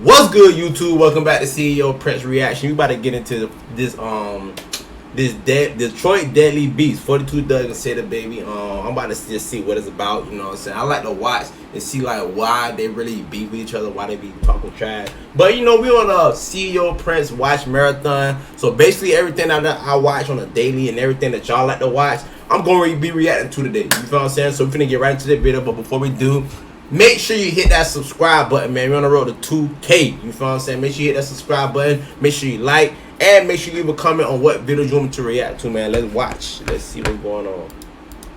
What's good, YouTube? Welcome back to CEO Prince Reaction. We about to get into this Detroit Deadly Beats 42 Dugg and Sada, baby. I'm about to just see what it's about. You know what I'm saying? I like to watch and see like why they really beef with each other, why they be talking trash. But you know, we on a CEO Prince watch marathon. So basically everything that I watch on a daily and everything that y'all like to watch, I'm going to be reacting to today. You feel what I'm saying? So we're finna get right into the video. But before we do, make sure you hit that subscribe button, man. We're on the road to 2K. You feel what I'm saying? Make sure you hit that subscribe button. Make sure you like. And make sure you leave a comment on what video you want me to react to, man. Let's watch. Let's see what's going on.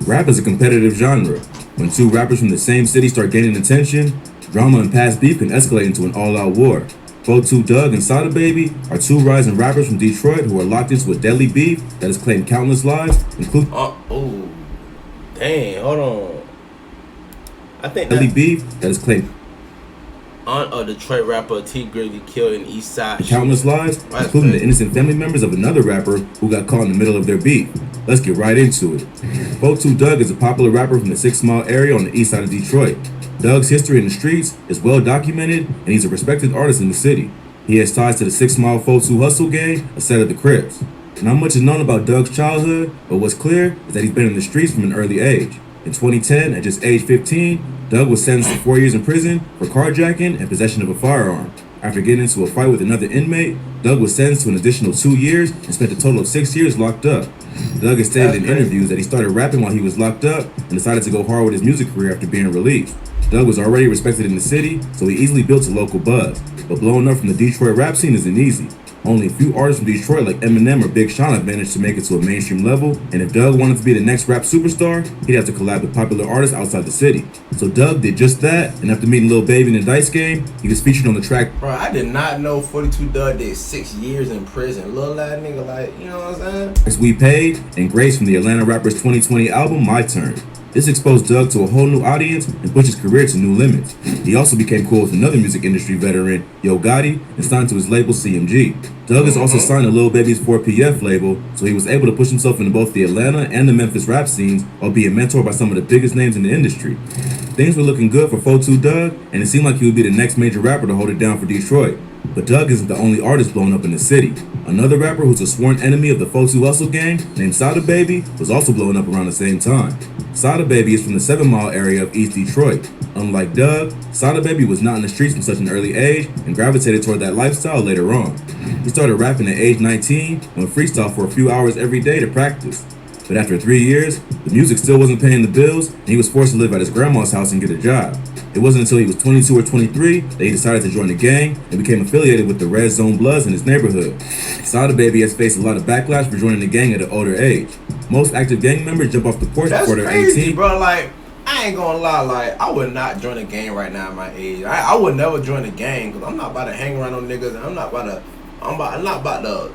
Rap is a competitive genre. When two rappers from the same city start gaining attention, drama and past beef can escalate into an all-out war. 42 Dugg and Sada Baby are two rising rappers from Detroit who are locked into a deadly beef that has claimed countless lives, including oh, dang, hold on. I think deadly beef that has claimed aunt of Detroit rapper T. Grizzley killed in East Side. Countless lives, including the innocent family members of another rapper who got caught in the middle of their beef. Let's get right into it. 42 Dugg is a popular rapper from the 6 Mile area on the east side of Detroit. Dugg's history in the streets is well documented, and he's a respected artist in the city. He has ties to the 6 Mile 42 Hustle gang, a set of the Crips. Not much is known about Dugg's childhood, but what's clear is that he's been in the streets from an early age. In 2010, at just age 15, Dugg was sentenced to 4 years in prison for carjacking and possession of a firearm. After getting into a fight with another inmate, Dugg was sentenced to an additional 2 years and spent a total of 6 years locked up. Dugg has stated in interviews that he started rapping while he was locked up and decided to go hard with his music career after being released. Dugg was already respected in the city, so he easily built a local buzz. But blowing up from the Detroit rap scene isn't easy. Only a few artists from Detroit like Eminem or Big Sean have managed to make it to a mainstream level, and if Dugg wanted to be the next rap superstar, he'd have to collab with popular artists outside the city. So Dugg did just that, and after meeting Lil Baby in the Dice game, he was featured on the track. Bro, I did not know 42 Dugg did 6 years in prison. Little ass nigga, like, you know what I'm saying? We Paid and Grace from the Atlanta Rappers 2020 album My Turn. This exposed Dugg to a whole new audience and pushed his career to new limits. He also became cool with another music industry veteran, Yo Gotti, and signed to his label CMG. Dugg is also signed to Lil Baby's 4PF label, so he was able to push himself into both the Atlanta and the Memphis rap scenes while being mentored by some of the biggest names in the industry. Things were looking good for 42 Dugg, and it seemed like he would be the next major rapper to hold it down for Detroit. But Dugg isn't the only artist blown up in the city. Another rapper who's a sworn enemy of the 42 Hustle gang, named Sada Baby, was also blowing up around the same time. Sada Baby is from the 7 Mile area of East Detroit. Unlike Dugg, Sada Baby was not in the streets from such an early age and gravitated toward that lifestyle later on. He started rapping at age 19 and would freestyle for a few hours every day to practice. But after 3 years, the music still wasn't paying the bills, and he was forced to live at his grandma's house and get a job. It wasn't until he was 22 or 23 that he decided to join the gang and became affiliated with the Red Zone Bloods in his neighborhood. Sada Baby has faced a lot of backlash for joining the gang at an older age. Most active gang members jump off the porch before they're 18. Bro, like, I ain't gonna lie, like, I would not join a gang right now at my age. I would never join a gang because I'm not about to hang around no niggas, and I'm not about to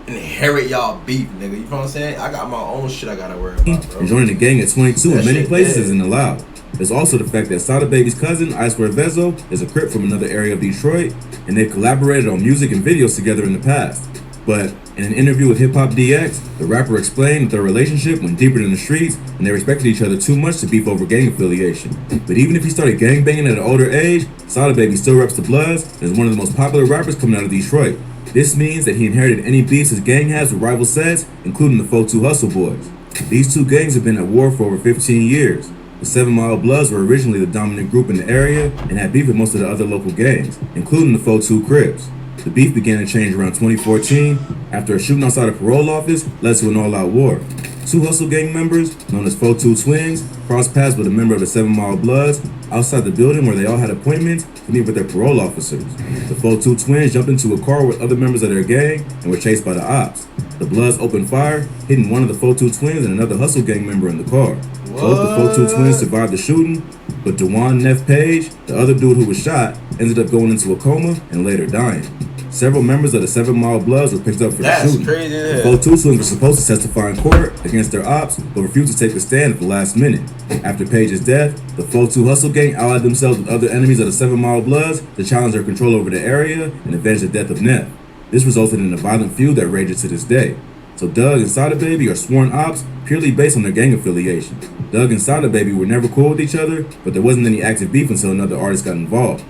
inherit y'all beef, nigga. You know what I'm saying? I got my own shit I gotta worry about, bro. And joining the gang at 22 that in many places dead. isn't allowed. There's also the fact that Sada Baby's cousin, I Swear Vezo, is a Crip from another area of Detroit, and they've collaborated on music and videos together in the past. But in an interview with Hip Hop DX, the rapper explained that their relationship went deeper than the streets, and they respected each other too much to beef over gang affiliation. But even if he started gangbanging at an older age, Sada Baby still reps the Bloods and is one of the most popular rappers coming out of Detroit. This means that he inherited any beefs his gang has with rival sets, including the 42 Hustle Boys. These two gangs have been at war for over 15 years. The 7 Mile Bloods were originally the dominant group in the area and had beef with most of the other local gangs, including the 42 Crips. The beef began to change around 2014 after a shooting outside a parole office led to an all-out war. Two Hustle gang members, known as 42 Twins, crossed paths with a member of the 7 Mile Bloods outside the building where they all had appointments to meet with their parole officers. The 42 Twins jumped into a car with other members of their gang and were chased by the ops. The Bloods opened fire, hitting one of the 42 Twins and another Hustle gang member in the car. Both the 42 Twins survived the shooting, but Dewan Neff Page, the other dude who was shot, ended up going into a coma and later dying. Several members of the 7 Mile Bloods were picked up for the shooting. Crazy. The 42 Twins were supposed to testify in court against their ops, but refused to take the stand at the last minute. After Page's death, the 42 Hustle gang allied themselves with other enemies of the 7 Mile Bloods to challenge their control over the area and avenge the death of Neff. This resulted in a violent feud that rages to this day. So Dugg and Sada Baby are sworn ops purely based on their gang affiliation. Dugg and Sada Baby were never cool with each other, but there wasn't any active beef until another artist got involved.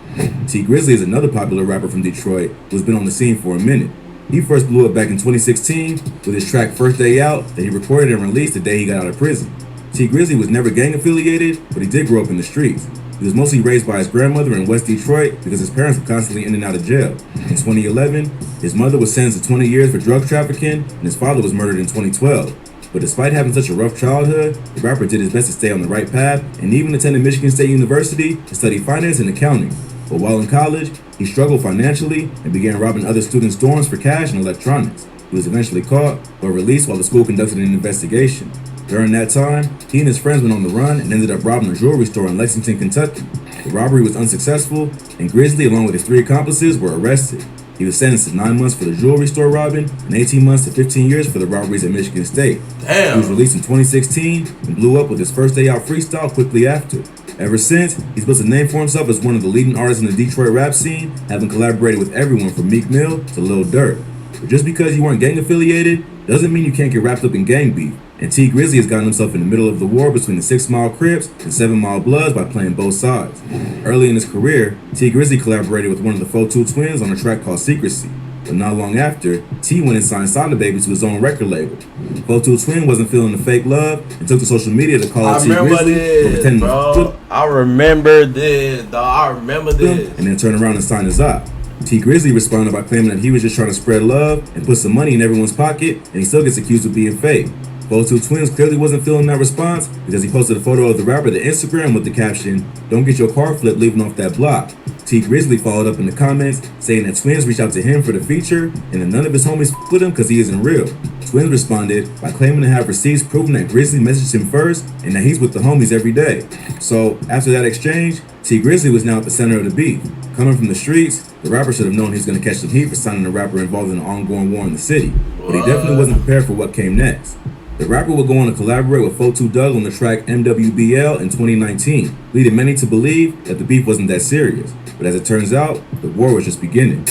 T Grizzley is another popular rapper from Detroit who's been on the scene for a minute. He first blew up back in 2016 with his track First Day Out that he recorded and released the day he got out of prison. T Grizzley was never gang affiliated, but he did grow up in the streets. He was mostly raised by his grandmother in West Detroit because his parents were constantly in and out of jail. In 2011, his mother was sentenced to 20 years for drug trafficking, and his father was murdered in 2012. But despite having such a rough childhood, the rapper did his best to stay on the right path and even attended Michigan State University to study finance and accounting. But while in college, he struggled financially and began robbing other students' dorms for cash and electronics. He was eventually caught, but released while the school conducted an investigation. During that time, he and his friends went on the run and ended up robbing a jewelry store in Lexington, Kentucky. The robbery was unsuccessful, and Grizzley, along with his 3 accomplices, were arrested. He was sentenced to 9 months for the jewelry store robbing and 18 months to 15 years for the robberies at Michigan State. Damn. He was released in 2016 and blew up with his First Day Out freestyle quickly after. Ever since, he's built a name for himself as one of the leading artists in the Detroit rap scene, having collaborated with everyone from Meek Mill to Lil Durk. But just because you weren't gang affiliated doesn't mean you can't get wrapped up in gang beef. And T Grizzley has gotten himself in the middle of the war between the 6 Mile Crips and 7 Mile Bloods by playing both sides. Early in his career, T Grizzley collaborated with one of the 4-2 twins on a track called Secrecy. But not long after, T went and signed Sada Baby to his own record label. 4-2 twin wasn't feeling the fake love and took to social media to call out T Grizzley for pretending to I remember this, dog. I remember this. And then turn around and sign his op. T Grizzley responded by claiming that he was just trying to spread love and put some money in everyone's pocket, and he still gets accused of being fake. 4-2 Twins clearly wasn't feeling that response because he posted a photo of the rapper to Instagram with the caption, "Don't get your car flipped leaving off that block." T Grizzley followed up in the comments saying that Twins reached out to him for the feature and that none of his homies with him because he isn't real. Twins responded by claiming to have receipts proving that Grizzley messaged him first and that he's with the homies every day. So after that exchange, T Grizzley was now at the center of the beef. Coming from the streets, the rapper should have known he was going to catch some heat for signing a rapper involved in an ongoing war in the city, but he definitely wasn't prepared for what came next. The rapper would go on to collaborate with 4-2 Dugg on the track MWBL in 2019, leading many to believe that the beef wasn't that serious. But as it turns out, the war was just beginning.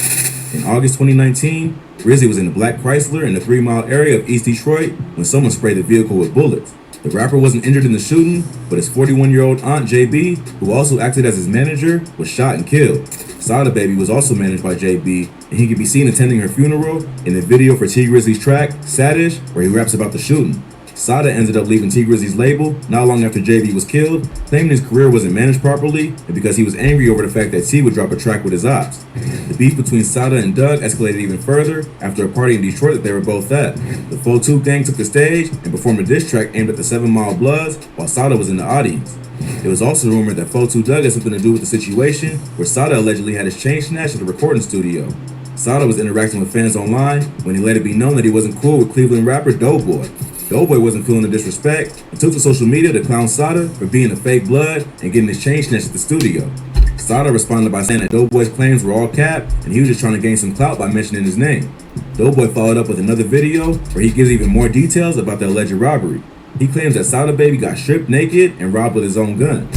In August 2019, Grizzley was in a black Chrysler in the 3 Mile area of East Detroit when someone sprayed the vehicle with bullets. The rapper wasn't injured in the shooting, but his 41-year-old aunt JB, who also acted as his manager, was shot and killed. Sada Baby was also managed by JB, and he could be seen attending her funeral in the video for T Grizzley's track, Sadish, where he raps about the shooting. Sada ended up leaving T Grizzley's label not long after JB was killed, claiming his career wasn't managed properly and because he was angry over the fact that T would drop a track with his ops. The beef between Sada and Dugg escalated even further after a party in Detroit that they were both at. The 4-2 gang took the stage and performed a diss track aimed at the 7 Mile Bloods while Sada was in the audience. It was also rumored that 4-2 Dugg had something to do with the situation where Sada allegedly had his chain snatched at the recording studio. Sada was interacting with fans online when he let it be known that he wasn't cool with Cleveland rapper Doughboy. Doughboy wasn't feeling the disrespect and took to social media to clown Sada for being a fake blood and getting his chain snatched at the studio. Sada responded by saying that Doughboy's claims were all cap and he was just trying to gain some clout by mentioning his name. Doughboy followed up with another video where he gives even more details about the alleged robbery. He claims that Sada Baby got stripped naked and robbed with his own gun.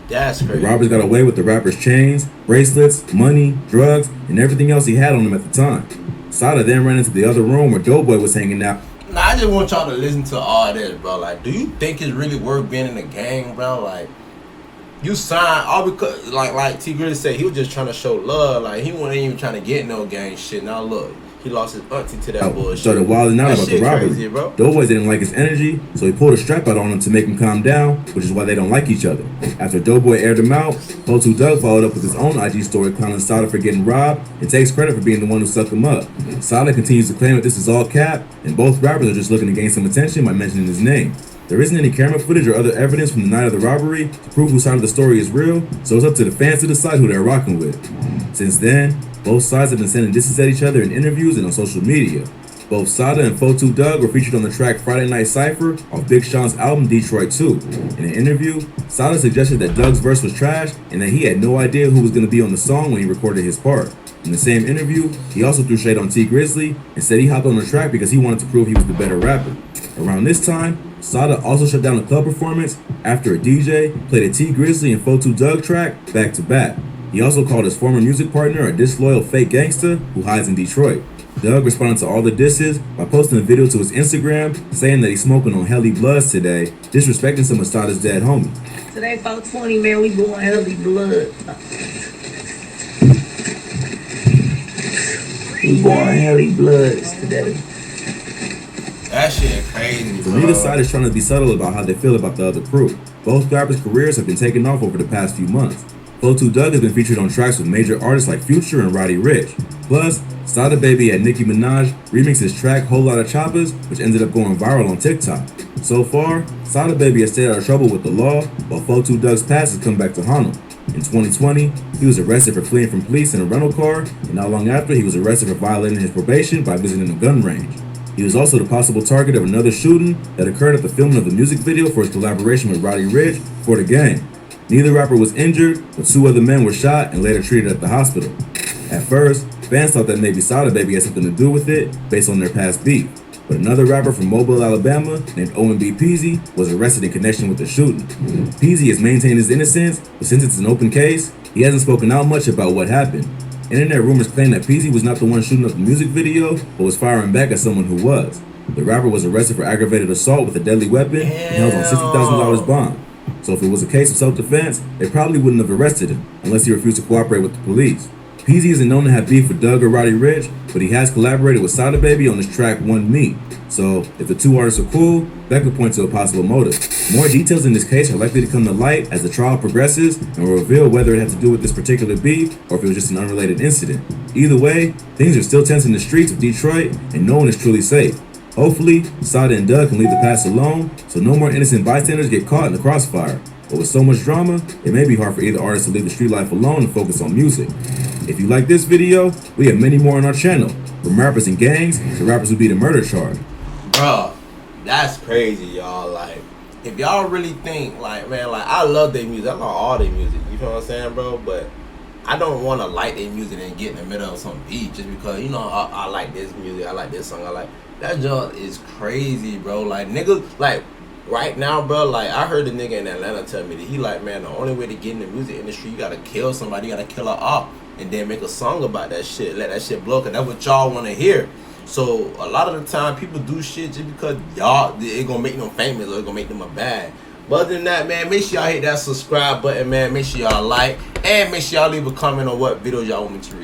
That's crazy. The robbers got away with the rapper's chains, bracelets, money, drugs, and everything else he had on him at the time. Sada then ran into the other room where Doughboy was hanging out. Nah, I just want y'all to listen to all this, bro. Like, do you think it's really worth being in the gang, bro? Like, you signed all because, like T Grizzley said, he was just trying to show love. Like, he wasn't even trying to get no gang shit. Now look, he lost his auntie to that bullshit. Started wilding out about the robbery. Crazy, bro. Doughboy didn't like his energy, so he pulled a strap out on him to make him calm down, which is why they don't like each other. After Doughboy aired him out, 4-2 Dugg followed up with his own IG story clowning Sada for getting robbed and takes credit for being the one who sucked him up. Sada continues to claim that this is all cap, and both rappers are just looking to gain some attention by mentioning his name. There isn't any camera footage or other evidence from the night of the robbery to prove whose side of the story is real, so it's up to the fans to decide who they're rocking with. Since then, both sides have been sending disses at each other in interviews and on social media. Both Sada and 4-2 Dugg were featured on the track Friday Night Cypher off Big Sean's album Detriot 2. In an interview, Sada suggested that Dugg's verse was trash and that he had no idea who was going to be on the song when he recorded his part. In the same interview, he also threw shade on T Grizzley and said he hopped on the track because he wanted to prove he was the better rapper. Around this time, Sada also shut down a club performance after a DJ played a T Grizzley and 4-2 Dugg track back to back. He also called his former music partner a disloyal fake gangster who hides in Detroit. Dugg responded to all the disses by posting a video to his Instagram saying that he's smoking on Helly Bloods today, disrespecting some of Sada's dead homie. Today, 420, man, we going Helly Blood. We going Helly Bloods today. That shit crazy, So bro. neither side is trying to be subtle about how they feel about the other crew. Both rappers' careers have been taking off over the past few months. Flow2 Dugg has been featured on tracks with major artists like Future and Roddy Ricch. Plus, Sada Baby had Nicki Minaj remix his track Whole Lotta Choppers, which ended up going viral on TikTok. So far, Sada Baby has stayed out of trouble with the law, while Flow2 Dugg's past has come back to haunt him. In 2020, he was arrested for fleeing from police in a rental car, and not long after, he was arrested for violating his probation by visiting a gun range. He was also the possible target of another shooting that occurred at the filming of the music video for his collaboration with Roddy Ricch for The Game. Neither rapper was injured, but 2 other men were shot and later treated at the hospital. At first, fans thought that maybe Sada Baby had something to do with it based on their past beef, but another rapper from Mobile, Alabama, named OMB Peasy, was arrested in connection with the shooting. Peasy has maintained his innocence, but since it's an open case, he hasn't spoken out much about what happened. Internet rumors claim that Peasy was not the one shooting up the music video, but was firing back at someone who was. The rapper was arrested for aggravated assault with a deadly weapon and held on $60,000 bond. So if it was a case of self-defense, they probably wouldn't have arrested him, unless he refused to cooperate with the police. Peasy isn't known to have beef with Dugg or Roddy Ricch, but he has collaborated with Sada Baby on his track One Me. So if the 2 artists are cool, that could point to a possible motive. More details in this case are likely to come to light as the trial progresses and will reveal whether it had to do with this particular beef or if it was just an unrelated incident. Either way, things are still tense in the streets of Detroit and no one is truly safe. Hopefully, Sada and Dugg can leave the past alone so no more innocent bystanders get caught in the crossfire. But with so much drama, it may be hard for either artist to leave the street life alone and focus on music. If you like this video, we have many more on our channel, from rappers and gangs to rappers who beat a murder charge. Bro, that's crazy, y'all. Like, if y'all really think, like, man, like, I love their music. I love all their music. You feel what I'm saying, bro? But I don't want to like their music and get in the middle of some beat just because, you know, I like this music. I like this song. I like that. Junk is crazy, bro. Like, niggas, like, right now, bro, like, I heard the nigga in Atlanta tell me that he like, man, the only way to get in the music industry, you got to kill somebody. You got to kill her off and then make a song about that shit. Let that shit blow, because that's what y'all want to hear. So a lot of the time people do shit just because y'all, it gonna make them famous or it gonna make them a bad. But other than that, man, make sure y'all hit that subscribe button, man. Make sure y'all like and make sure y'all leave a comment on what videos y'all want me to read.